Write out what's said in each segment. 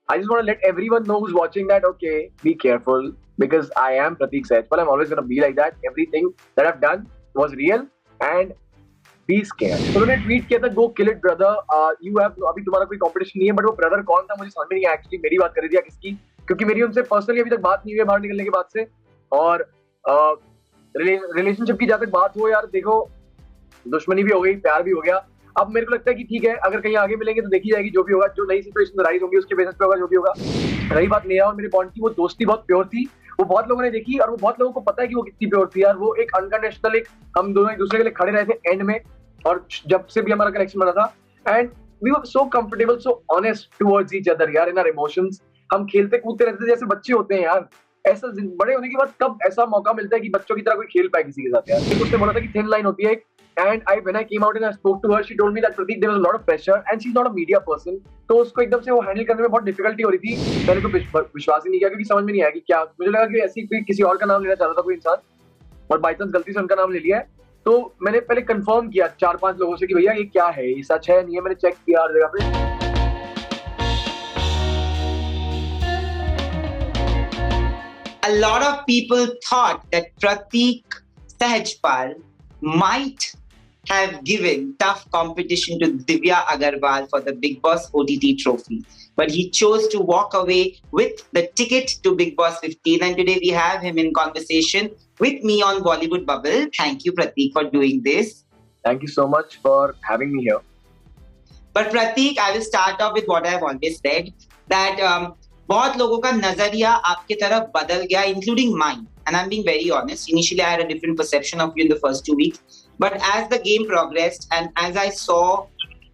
I just want to let everyone know who's watching that, okay, be careful because I am Pratik Sehajpal. I'm always going to be like that. Everything that I've done was real and be scared. तो उन्होंने tweet किया था, go kill it brother, you have, अभी तुम्हारा कोई competition नहीं है, but वो ब्रदर कौन था मुझे समझ में नहीं आया एक्चुअली, मेरी बात कर रही थी या किसकी, क्योंकि मेरी उनसे पर्सनली अभी तक बात नहीं हुई है बाहर निकलने के बाद से। और रिलेशनशिप की जहां तक बात हो यार, देखो दुश्मनी भी हो गई, प्यार भी हो गया। अब मेरे को लगता है कि ठीक है, अगर कहीं आगे मिलेंगे तो देखी जाएगी, जो भी होगा, जो नई सिचुएशन राइज होंगी उसके बेसिस पे होगा जो भी होगा। रही बात नेहा और मेरे बॉन्ड की, वो दोस्ती बहुत प्योर थी, वो बहुत लोगों ने देखी और वो बहुत लोगों को पता है कि वो कितनी प्योर थी यार। वो एक अनकंडीशनल, एक हम दोनों एक दूसरे के लिए खड़े रहे थे एंड में, और जब से भी हमारा कनेक्शन बना था, and we were so comfortable, so honest towards each other यार, इन आवर इमोशंस। हम खेलते कूदते रहते थे जैसे बच्चे होते हैं यार। ऐसा बड़े होने के बाद कब ऐसा मौका मिलता है कि बच्चों की तरह कोई खेल पाए किसी के साथ यार। उसने बोला था कि थिन लाइन होती है एक, and when I came out and I spoke to her, she told me that Pratik, there was a lot of pressure and she's not a media person, तो उसको एकदम से वो हैंडल करने में बहुत डिफिकल्टी हो रही थी। मैंने तो विश्वास ही नहीं किया, क्योंकि समझ में नहीं आया कि क्या, मुझे लगा कि ऐसी कोई किसी और का नाम लेना चाह रहा था कोई इंसान, और बाई चांस गलती से उनका नाम ले लिया है। तो मैंने पहले कंफर्म किया 4-5 लोगों से कि भैया ये क्या है, ये सच है नहीं है, मैंने चेक किया हर जगह पे। A lot of people thought that Pratik Sehajpal might have given tough competition to Divya Agarwal for the Bigg Boss OTT trophy. But he chose to walk away with the ticket to Bigg Boss 15. And today we have him in conversation with me on Bollywood Bubble. Thank you, Pratik, for doing this. Thank you so much for having me here. But Pratik, I will start off with what I have always said, that बहुत लोगों का नजरिया आपके तरफ बदल गया, including mine. And I'm being very honest. Initially, I had a different perception of you in the first 2 weeks. But as the game progressed and as I saw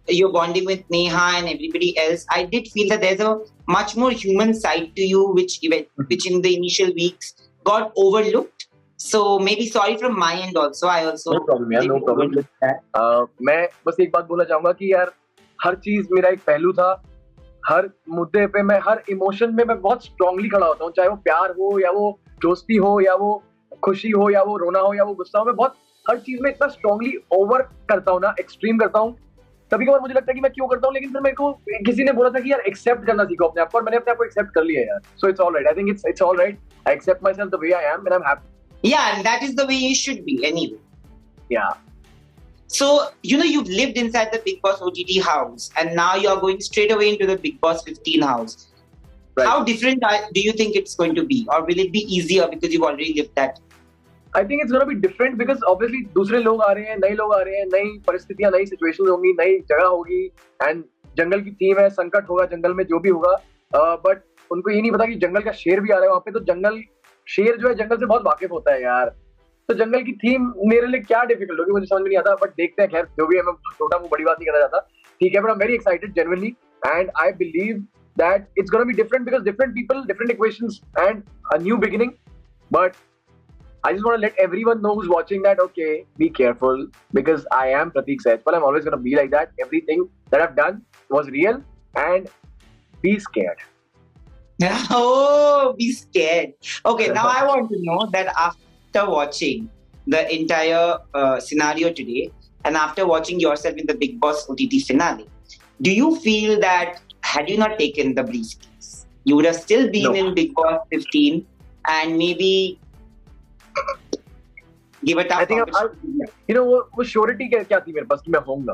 your bonding with Neha and everybody else, I did feel that there's a much more human side to you, which in the initial weeks got overlooked. So maybe sorry from my end also. I also no problem, यार, no problem. मैं बस एक बात बोलना चाहूंगा कि यार हर चीज मेरा एक पहलू था। हर मुद्दे पे मैं, हर इमोशन में मैं बहुत स्ट्रांगली खड़ा होता हूँ, चाहे वो प्यार हो या वो दोस्ती हो या वो खुशी हो या वो रोना हो या वो गुस्सा हो। मैं बहुत हर चीज में इतना स्ट्रांगली ओवर करता हूँ ना, एक्सट्रीम करता हूँ। कभी कभार मुझे लगता है कि मैं क्यों करता हूँ, लेकिन फिर मेरे को किसी ने बोला था कि यार एक्सेप्ट करना सीखो अपने आप को, और मैंने अपने आप को एक्सेप्ट कर लिया यार। So it's all right, I think it's all right. I accept myself the way I am and I am happy. Yeah, and that is the way you should be anyway. Yeah. So, you've lived inside the Bigg Boss OTT house and now you're going straight away into the Bigg Boss 15 house. Right. How different do you think it's going to be? Or will it be easier because you've already lived that? I think it's going to be different because obviously दूसरे लोग आ रहे हैं, नए लोग आ रहे हैं, नई परिस्थितियां, नई सिचुएशंस होंगी, नई जगह होगी, एंड जंगल की थीम है, संकट होगा जंगल में, जो भी होगा। बट उनको ये नहीं पता कि जंगल का शेर भी आ रहा है वहां पे, तो जंगल शेर जो है जंगल से बहुत वाकिफ होता है यार। तो जंगल की थीम मेरे लिए क्या डिफिकल्ट होगी मुझे समझ में नहीं आता, बट देखते हैं। खैर जो भी है, मैं छोटा हूँ, बड़ी बात नहीं करना चाहता, ठीक है, but I am very excited genuinely, and I believe that it's gonna be different because different people, different equations and a new beginning. But I just want to let everyone know who's watching that, okay, be careful because I am Pratik Sehajpal. I'm always going to be like that. Everything that I've done was real, and be scared. Oh, be scared. Okay, now I want to know that after watching the entire scenario today and after watching yourself in the Bigg Boss OTT finale, do you feel that had you not taken the briefcase, you would have still been in Bigg Boss 15 and maybe give it up? I think वो surety क्या थी मेरे पास कि मैं होऊंगा।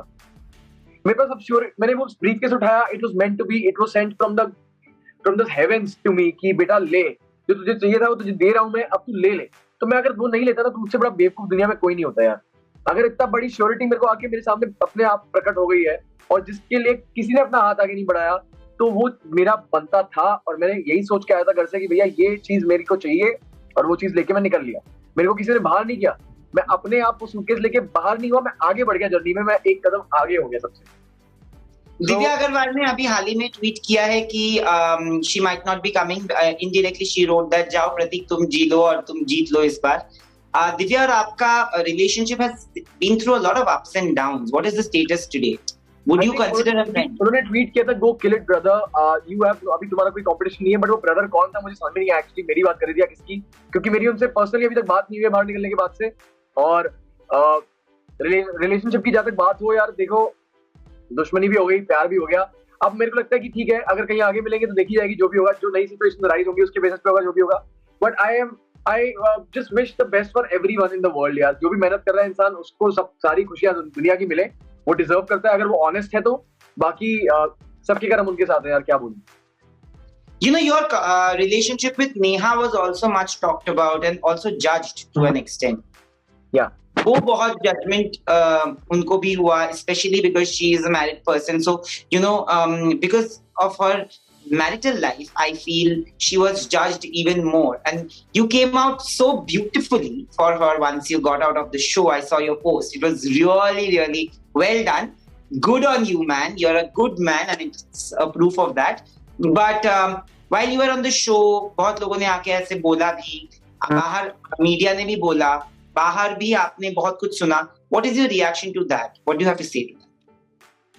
मेरे पास अब sure, मैंने वो ब्रीफकेस उठाया, it was meant to be, it was sent from the heavens to me कि बेटा ले, जो तुझे चाहिए था वो तुझे दे रहा हूं मैं, अब तू ले ले। तो मैं अगर वो नहीं लेता ना, तो मुझसे बड़ा बेवकूफ दुनिया में कोई नहीं होता यार। अगर इतना बड़ी श्योरिटी मेरे को आके मेरे सामने अपने आप प्रकट हो गई है, और जिसके लिए किसी ने अपना हाथ आगे नहीं बढ़ाया, तो वो मेरा बनता था। और मैंने यही सोच के आया था घर से कि भैया ये चीज मेरे को चाहिए, और वो चीज लेके मैं निकल लिया। मेरे को किसी ने बाहर नहीं किया, मैं अपने आप को सूटकेस लेके बाहर नहीं हुआ, मैं आगे बढ़ गया जर्नी में, मैं एक कदम आगे हो गया सबसे। दिव्या अग्रवाल ने अभी हाल ही में ट्वीट किया है कि she might not be coming, indirectly she wrote that जाओ प्रतीक तुम जी लो और तुम जीत लो इस बार। दिव्या और आपका relationship has been through a lot of ups and downs, what is the status today? Would you consider a friend? उन्होंने ट्वीट किया था, go kill it brother, you have, अभी तुम्हारा कोई कंपटीशन नहीं है, बट वो ब्रदर कौन था मुझे समझ में नहीं आया एक्चुअली, मेरी बात कर रही थी या किसकी, क्योंकि मेरी उनसे पर्सनली अभी तक बात नहीं हुई है बाहर निकलने के बाद से। और रिलेशनशिप की जहां तक बात हो यार, देखो दुश्मनी भी हो गई, प्यार भी हो गया। अब मेरे को लगता है कि ठीक है, अगर कहीं आगे मिलेंगे तो देखी जाएगी, जो भी होगा, जो नई सिचुएशन राइज होंगी उसके बेसिस पे होगा, जो भी होगा। But I just wish the best for everyone in the world यार। जो भी मेहनत कर रहा है इंसान, उसको सब सारी खुशियां दुनिया की मिले, वो डिजर्व करता है अगर वो ऑनेस्ट है तो। बाकी सबके कर्म उनके साथ है यार, क्या बोलूं। You know, your relationship with Neha was also much talked about and also judged to an extent. Yeah. वो बहुत judgment उनको भी हुआ, especially because she is a married person. So, you know, because of her marital life, I feel she was judged even more. And you came out so beautifully for her once you got out of the show. I saw your post. It was really, really well done. Good on you, man. You're a good man, and it's a proof of that. But while you were on the show, बहुत लोगों ने आके ऐसे बोला भी, बाहर media ने भी बोला, बाहर भी आपने बहुत कुछ सुना. What is your reaction to that? What do you have to say to that?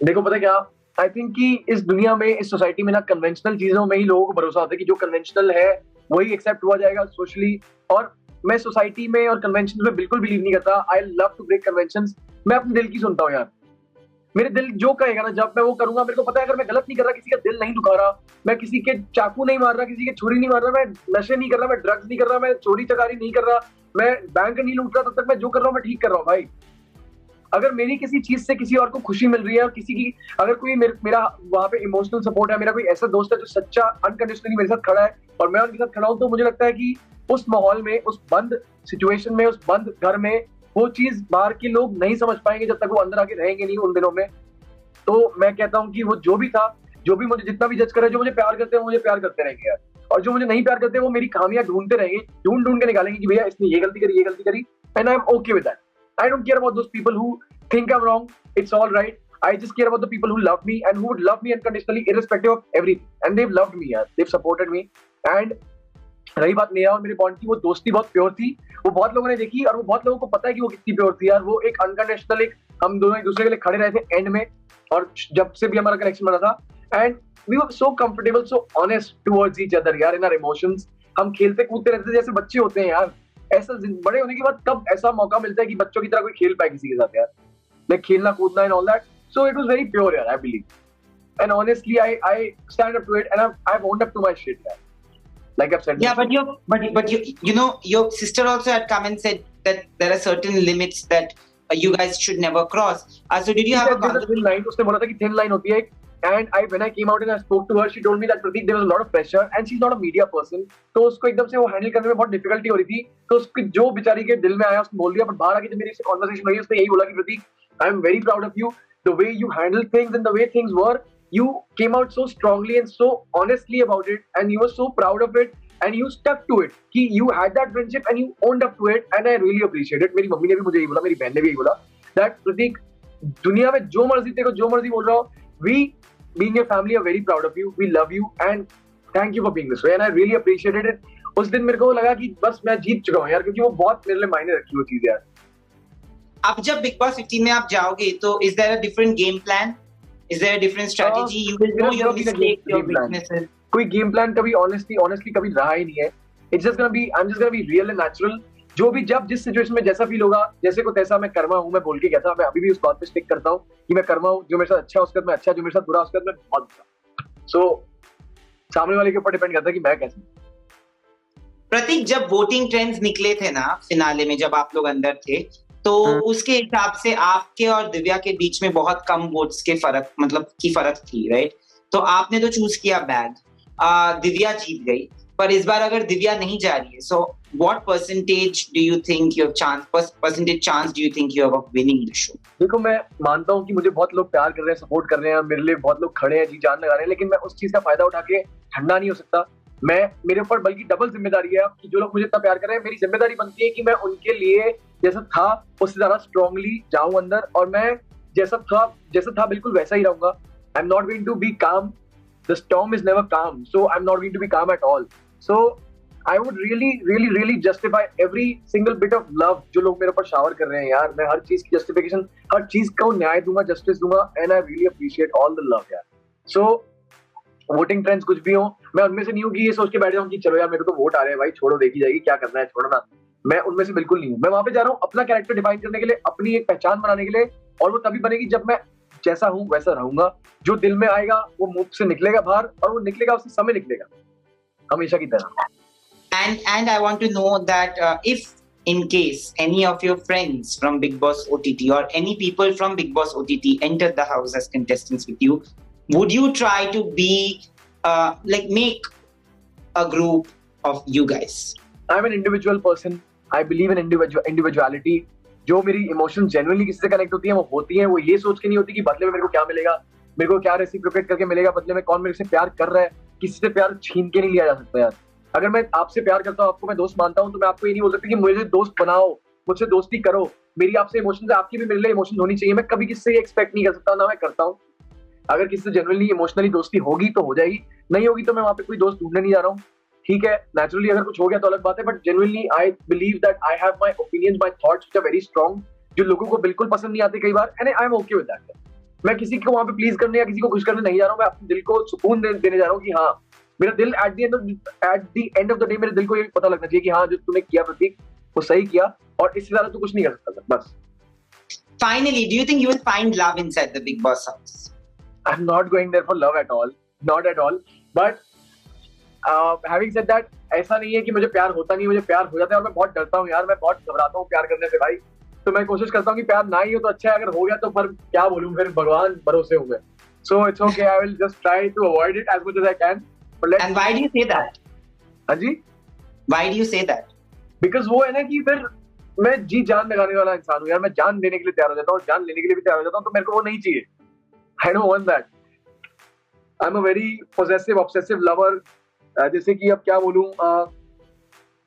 देखो पता क्या, आई थिंक कि इस दुनिया में, इस सोसाइटी में ना, कन्वेंशनल चीजों में ही लोगों को भरोसा होता है कि जो कन्वेंशनल है वही एक्सेप्ट हुआ जाएगा सोशली। और मैं सोसाइटी में और कन्वेंशन में बिल्कुल बिलीव नहीं करता। I love to break conventions. मैं अपने दिल की सुनता हूँ यार। मेरे दिल जो कहेगा ना, जब मैं वो करूंगा। मेरे को पता है अगर मैं गलत नहीं कर रहा, किसी का दिल नहीं दुखा रहा, मैं किसी के चाकू नहीं मार रहा, किसी के छुरी नहीं मार रहा, मैं नशे नहीं कर रहा, मैं ड्रग्स नहीं कर रहा, मैं चोरी चकारी नहीं कर रहा, मैं बैंक नहीं लूट रहा, तब तक मैं जो कर रहा हूँ मैं ठीक कर रहा हूँ भाई। अगर मेरी किसी चीज से किसी और को खुशी मिल रही है, और किसी की अगर कोई मेरा वहां पे इमोशनल सपोर्ट है, मेरा कोई ऐसा दोस्त है जो सच्चा अनकंडीशनली मेरे साथ खड़ा है और मैं उनके साथ खड़ा हूं, तो मुझे लगता है कि उस माहौल में, उस बंद सिचुएशन में, उस बंद घर में वो चीज बाहर के लोग नहीं समझ पाएंगे जब तक वो अंदर आके रहेंगे नहीं उन दिनों में। तो मैं कहता हूँ कि वो जो भी था, जो भी मुझे जितना भी जज करे, जो मुझे प्यार करते हैं वो मुझे प्यार करते रहेंगे यार, और जो मुझे नहीं प्यार करते हैं वो मेरी खामियां ढूंढते रहेंगे, ढूंढ ढूंढ के निकालेंगे कि भैया इसने ये गलती करी, ये गलती करी, and I am okay with that. I don't care about those people who think I'm wrong. It's all right. I just care about the people who love me and who would love me unconditionally, irrespective of everything. And they've loved me, yaar. They've supported me. And रही बात नेहा और मेरे bond की, वो दोस्ती बहुत pure थी। वो बहुत लोगों ने देखी और वो बहुत लोगों को पता है कि वो कितनी प्योर थी यार। वो एक अनकंडीशनल, एक हम दोनों एक दूसरे के लिए खड़े रहे थे एंड में, और जब से भी हमारा कनेक्शन बना था, and we were so comfortable, so honest towards each other यार, इन आवर इमोशंस। हम खेलते कूदते रहते थे जैसे बच्चे होते हैं यार। ऐसा बड़े होने के बाद कब ऐसा मौका मिलता है कि बच्चों की तरह कोई खेल पाए किसी के साथ यार, like खेलना कूदना and all that. So it was very pure, yeah, I believe. And honestly, I stand up to it, and I've owned up to my shit, yeah. Like I've said. Yeah, but you know, your sister also had come and said that there are certain limits that you guys should never cross. So did you have a thin line? उसने बोला था कि thin line होती है, and when I came out and I spoke to her, she told me that Pratik, there was a lot of pressure, and she's not a media person. तो उसको एकदम से वो हैंडल करने में बहुत डिफिकल्टी हो रही थी। तो उसकी जो बेचारी के दिल में आया उसने बोल दिया, पर बाहर आके जब मेरी इससे कॉन्वर्सेशन हुई, उसने यही बोला कि प्रतीक, I'm very proud of you, the way you handled things and the way things were. You came out so strongly and so honestly about it, and you were so proud of it, and you stuck to it. कि you had that friendship and you owned up to it, and I really appreciate it. मेरी mummy ने भी मुझे यही बोला, मेरी बहन ने भी यही बोला, that प्रतीक, दुनिया में जो मर्जी तेरे को जो मर्जी बोल रहा हो, we being your family are very proud of you, we love you, and thank you for being this way, and I really appreciated it. उस दिन मेरे को लगा कि बस मैं जीत चुका हूँ यार, क्योंकि वो बहुत मेरे लिए मायने रखी वो चीज यार। अब जब बिग बॉस 15 में आप जाओगे तो is there a different game plan, is there a different strategy, you will know your mistakes, your weaknesses? कोई गेम प्लान कभी ऑनेस्टली कभी रहा ही नहीं है। It's just gonna be, I am just gonna be real and natural. जो भी जब जिस सिचुएशन में जैसा फील होगा, जैसे को तैसा मैं कर्मा हूं, मैं बोल के कहता, मैं अभी भी उस बात पे स्टिक करता हूं कि मैं कर्मा हूं। जो मेरे साथ अच्छा उसका मैं अच्छा, जो मेरे साथ बुरा उसका मैं बहुत बुरा। सो सामने वाले के ऊपर डिपेंड करता है कि मैं कैसे। प्रतीक, जब वोटिंग ट्रेंड्स निकले थे ना फिनाले में, जब आप लोग अंदर थे, तो उसके हिसाब से आपके और दिव्या के बीच में बहुत कम वोट्स के फर्क, मतलब की फर्क थी, राइट? तो आपने तो चूज किया बैग, दिव्या जीत गई, पर इस बार अगर दिव्या नहीं जा रही है, so what percentage do you think your chance do you think you have of winning the show? देखो, मैं मानता हूँ कि मुझे बहुत लोग प्यार कर रहे हैं, सपोर्ट कर रहे हैं, मेरे लिए बहुत लोग खड़े हैं, जी जान लगा रहे हैं, लेकिन मैं उस चीज का फायदा उठा के ठंडा नहीं हो सकता। मेरे ऊपर बल्कि डबल जिम्मेदारी है कि जो लोग मुझे इतना प्यार कर रहे हैं, मेरी जिम्मेदारी बनती है कि मैं उनके लिए जैसा था उससे ज्यादा स्ट्रांगली जाऊं अंदर, और मैं जैसा था बिल्कुल वैसा ही रहूंगा। I am not going to be calm, the storm is never calm, so I am not going to be calm at all. So I would really justify every single bit of love जो लोग मेरे ऊपर shower कर रहे हैं यार। मैं हर चीज की जस्टिफिकेशन, हर चीज का न्याय दूंगा, जस्टिस दूंगा, and I really appreciate all the love यार। सो वोटिंग ट्रेंड्स कुछ भी हो, मैं उनमें से नहीं हूँ कि ये सोच के बैठ जाऊँ कि चलो यार मेरे को तो वोट आ रहे हैं भाई, छोड़ो देखी जाएगी, क्या करना है छोड़ना। मैं उनमें से बिल्कुल नहीं हूँ। मैं वहां पे जा रहा हूँ अपना कैरेक्टर डिफाइन करने के लिए, अपनी एक पहचान बनाने के लिए, और वो तभी बनेगी जैसा हूँ वैसा रहूंगा, जो दिल में आएगा वो मुंह से निकलेगा बाहर, और वो निकलेगा उससे समय निकलेगा, हमेशा की तरह। And I want to know that if in case any of your friends from Big Boss OTT or any people from Big Boss OTT entered the house as contestants with you, would you try to be like make a group of you guys? I'm an individual person. I believe in individuality. जो मेरी emotions genuinely किसी से connect होती है वो होती है, वो ये सोच के नहीं होती कि बदले में मेरे को क्या मिलेगा, मेरे को क्या रेसिप्रोकेट करके मिलेगा, बदले में कौन मेरे से प्यार कर रहा है। किसी से प्यार छीन के नहीं लिया जा सकता यार। अगर मैं आपसे प्यार करता हूँ, आपको मैं दोस्त मानता हूँ, तो मैं आपको ये नहीं बोल सकता कि मुझे दोस्त बनाओ, मुझसे दोस्ती करो। मेरी आपसे इमोशंस है, आपकी भी मेरे लिए इमोशंस होनी चाहिए। मैं कभी किसी से एक्सपेक्ट नहीं कर सकता, ना मैं करता हूँ। अगर किसी से जेन्युइनली इमोशनली दोस्ती होगी तो हो जाएगी, नहीं होगी तो मैं वहां पे कोई दोस्त ढूंढने नहीं जा रहा हूँ। ठीक है, नेचुरली अगर कुछ हो गया तो अलग बात है, but genuinely I believe that I have my opinions, my thoughts which are very strong, जो लोगों को बिल्कुल पसंद नहीं आते कई बार, and I am okay with that. मैं किसी को वहां पे प्लीज करने या किसी को खुश करने नहीं जा रहा हूँ, मैं अपने दिल को सुकून देने जा रहा हूँ कि हाँ, मेरा दिल at the end of the day मेरे दिल को ये पता लगना चाहिए कि हाँ, जो तूने किया प्रतीक वो सही किया, और इससे ज्यादा तू कुछ नहीं कर सकता बस। Finally, do you think you will find love inside the Big Boss house? I'm not going there for love at all, not at all. But having said that, ऐसा नहीं है कि मुझे प्यार होता नहीं, मुझे प्यार हो जाता है, और मैं बहुत डरता हूँ यार, मैं बहुत घबराता हूँ प्यार करने से भाई। तो मैं कोशिश करता हूँ कि प्यार ना ही हो तो अच्छा है, अगर हो गया तो पर क्या बोलूँ, फिर भगवान भरोसे हूँ मैं। So it's okay, I will just try to avoid it as much as I can. And why do you say that? हाँ जी? Why do you say that? Because वो है ना कि फिर मैं जी जान लगाने वाला इंसान हूँ यार, मैं जान देने के लिए तैयार हो जाता हूँ, जान लेने के लिए भी तैयार हो जाता हूँ, तो मेरे को वो नहीं चाहिए। I don't want that. I'm a very possessive, obsessive lover. जैसे कि अब क्या बोलूँ,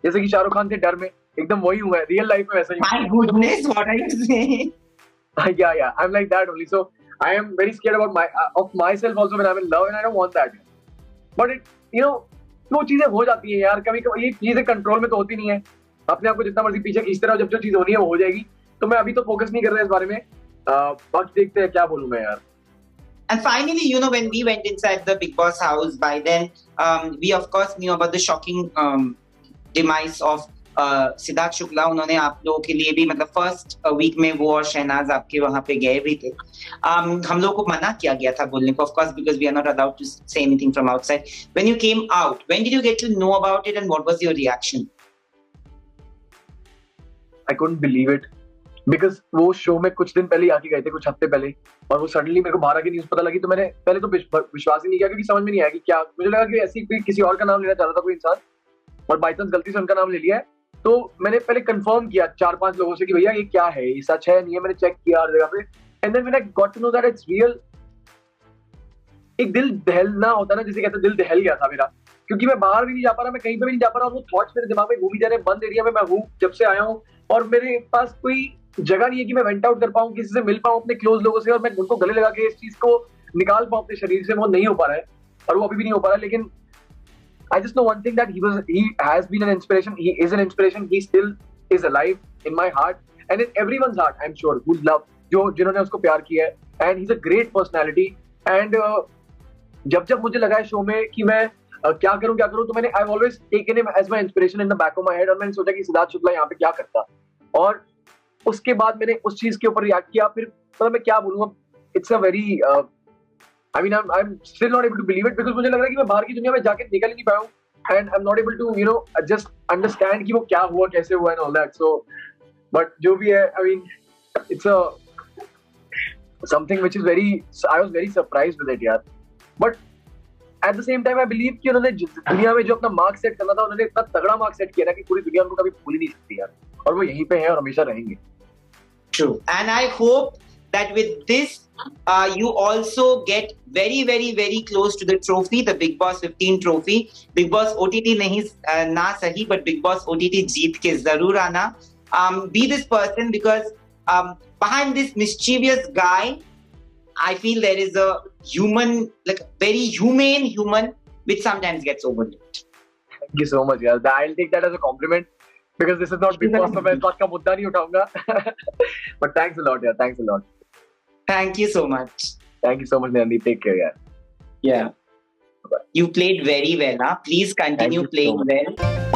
जैसे कि शाहरुख खान थे डर में, एकदम वही हूँ मैं रियल लाइफ में, वैसा ही। My goodness, what are you saying? Yeah, I'm like that only. So I am very scared of myself also when I'm in love, and I don't want that. But वो चीजें हो जाती है यार, कभी कभी ये चीजें कंट्रोल में तो होती नहीं है। अपने आप को जितना मर्जी पीछे खींचते रहो, जब जो चीज होनी है वो हो जाएगी। तो मैं अभी तो फोकस नहीं कर रहा इस बारे में, बाकी देखते हैं क्या बोलूं मैं यार। And finally, when we went inside the Big Boss house, by then we of course knew about the shocking demise of Siddharth Shukla. उन्होंने आप लोगों के लिए भी मतलब फर्स्ट वीक में वो और शहनाज आपके वहां पे गए भी थे। हम लोगों को मना किया गया था बोलने को, of course, because we are not allowed to say anything from outside. When you came out, when did you get to know about it and what was your reaction? I couldn't believe it because वो show में कुछ दिन पहले आके गए थे, कुछ हफ्ते पहले, और वो सडनली मेरे को बाहर आके न्यूज पता लगी, तो मैंने पहले तो विश्वास ही नहीं किया, क्योंकि समझ में नहीं आया कि क्या। मुझे लगा कि ऐसी किसी और का नाम लेना चाह रहा था कोई इंसान, और बाई चांस गलती से उनका नाम ले लिया है। तो मैंने पहले कंफर्म किया 4-5 लोगों से कि भैया ये क्या है, ये सच है नहीं है। मैंने चेक किया हर जगह पे, and then when I got to know that it's real, एक दिल दहलना होता ना, जिसे कहते हैं, दिल दहल गया था मेरा, क्योंकि मैं बाहर भी नहीं जा पा रहा, मैं कहीं पे भी नहीं जा पा रहा, और वो थॉट्स मेरे दिमाग में घूमी जा रहे हैं। बंद एरिया में मैं हूँ जब से आया हूँ, और मेरे पास कोई जगह नहीं है कि मैं वेंट आउट कर पाऊँ, किसी से मिल पाऊँ अपने क्लोज लोगों से, और मैं उनको गले लगा के इस चीज को निकाल पाऊँ अपने शरीर से। वो नहीं हो पा रहा है, और वो अभी भी नहीं हो पा रहा है। लेकिन I just know one thing, that he has been an inspiration. He is an inspiration. He still is alive in my heart and in everyone's heart, I'm sure, who love, जिन्होंने उसको प्यार किया है, and he's a great personality. And जब मुझे लगा है show में कि मैं क्या करूं, तो मैंने I've always taken him as my inspiration in the back of my head, और मैंने सोचा कि सिद्धार्थ शुक्ला यहाँ पे क्या करता, और उसके बाद मैंने उस चीज के ऊपर रिएक्ट किया। फिर मतलब मैं क्या बोलूँ, it's a very I mean, I'm still not able to believe it, because मुझे लग रहा है कि मैं बाहर की दुनिया में जाके निकल ही नहीं पाया हूँ, and I'm not able to just understand कि वो क्या हुआ, कैसे हुआ, and all that. So, but जो भी है, I mean, it's something which is I was very surprised with it यार. But at the same time, I believe कि उन्होंने दुनिया में जो अपना मार्क सेट करना था, उन्होंने इतना तगड़ा मार्क सेट किया ना कि पूरी दुनिया उनको कभी भूल ही नहीं सकती यार, और वो यहीं पे है और हमेशा रहेंगे। True, and I hope that with this you also get very very very close to the trophy, the Big Boss 15 trophy. Big Boss OTT नहीं ना सही, but Big Boss OTT जीत के जरूर आना। Be this person, because behind this mischievous guy, I feel there is a human, like very humane human, which sometimes gets overlooked. Thank you so much यार, I'll take that as a compliment, because this is not Big Boss, तो मैं इस बात का मुद्दा नहीं उठाऊंगा। But thanks a lot यार, thanks a lot. Thank you so much. Thank you so much, Nandi. Take care, yaar. Yeah. Bye. You played very well, huh? Please continue playing well.